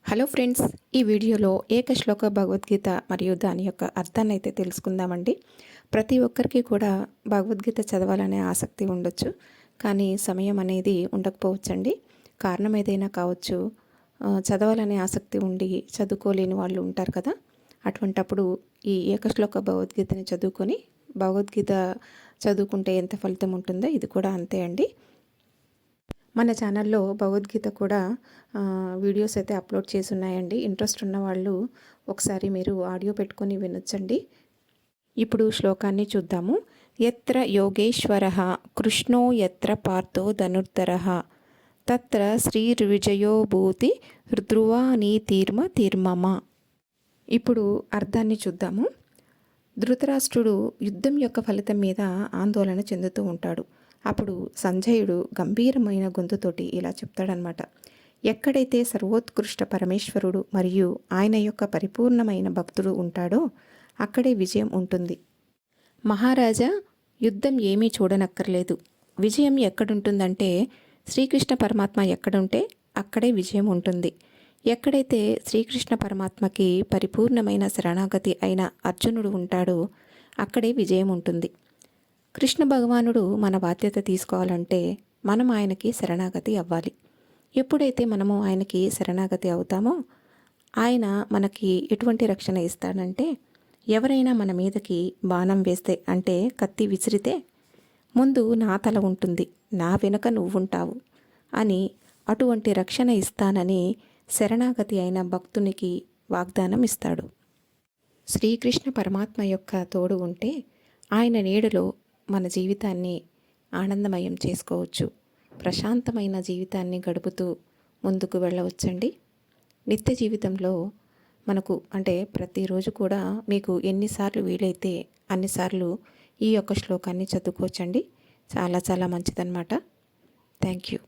Hello friends, ఈ వీడియోలో ఏకశ్లోక భగవద్గీత మరియు దాని యొక్క అర్థాన్ని అయితే తెలుసుకుందామండి. ప్రతి ఒక్కరికి కూడా భగవద్గీత చదవాలనే ఆసక్తి ఉండొచ్చు, కానీ సమయం అనేది ఉండకపోవచ్చండి. కారణం ఏదైనా కావచ్చు. చదవాలనే ఆసక్తి ఉండి చదువుకోలేని వాళ్ళు ఉంటారు కదా. అటువంటప్పుడు ఈ ఏకశ్లోక భగవద్గీతని చదువుకొని భగవద్గీత చదువుకుంటే ఎంత ఫలితం ఉంటుందో ఇది కూడా అంతే అండి. మన ఛానల్లో భగవద్గీత కూడా వీడియోస్ అయితే అప్లోడ్ చేసి ఉన్నాయండి. ఇంట్రెస్ట్ ఉన్న వాళ్ళు ఒకసారి మీరు ఆడియో పెట్టుకొని వినొచ్చండి. ఇప్పుడు శ్లోకాన్ని చూద్దాము. యత్ర యోగేశ్వరః కృష్ణో యత్ర పార్థో ధనుర్ధరః తత్ర శ్రీర్విజయో భూతి ధ్రువా నీతిర్మ తీర్మమ. ఇప్పుడు అర్థాన్ని చూద్దాము. ధృతరాష్ట్రుడు యుద్ధం యొక్క ఫలితం మీద ఆందోళన చెందుతూ ఉంటాడు. అప్పుడు సంజయుడు గంభీరమైన గొంతుతోటి ఇలా చెప్తాడనమాట. ఎక్కడైతే సర్వోత్కృష్ట పరమేశ్వరుడు మరియు ఆయన యొక్క పరిపూర్ణమైన భక్తుడు ఉంటాడో అక్కడే విజయం ఉంటుంది. మహారాజా, యుద్ధం ఏమీ చూడనక్కర్లేదు. విజయం ఎక్కడుంటుందంటే శ్రీకృష్ణ పరమాత్మ ఎక్కడుంటే అక్కడే విజయం ఉంటుంది. ఎక్కడైతే శ్రీకృష్ణ పరమాత్మకి పరిపూర్ణమైన శరణాగతి అయిన అర్జునుడు ఉంటాడో అక్కడే విజయం ఉంటుంది. కృష్ణ భగవానుడు మన బాధ్యత తీసుకోవాలంటే మనం ఆయనకి శరణాగతి అవ్వాలి. ఎప్పుడైతే మనము ఆయనకి శరణాగతి అవుతామో ఆయన మనకి ఎటువంటి రక్షణ ఇస్తాడంటే, ఎవరైనా మన మీదకి బాణం వేస్తే అంటే కత్తి విసిరితే ముందు నా తల ఉంటుంది, నా వెనుక నువ్వుంటావు అని అటువంటి రక్షణ ఇస్తానని శరణాగతి అయిన భక్తునికి వాగ్దానం ఇస్తాడు. శ్రీకృష్ణ పరమాత్మ యొక్క తోడు ఉంటే ఆయన నీడలో మన జీవితాన్ని ఆనందమయం చేసుకోవచ్చు. ప్రశాంతమైన జీవితాన్ని గడుపుతూ ముందుకు వెళ్ళవచ్చండి. నిత్య జీవితంలో మనకు అంటే ప్రతిరోజు కూడా మీకు ఎన్నిసార్లు వీలైతే అన్నిసార్లు ఈ యొక్క శ్లోకాన్ని చదువుకోవచ్చండి. చాలా చాలా మంచిదన్నమాట. Thank you.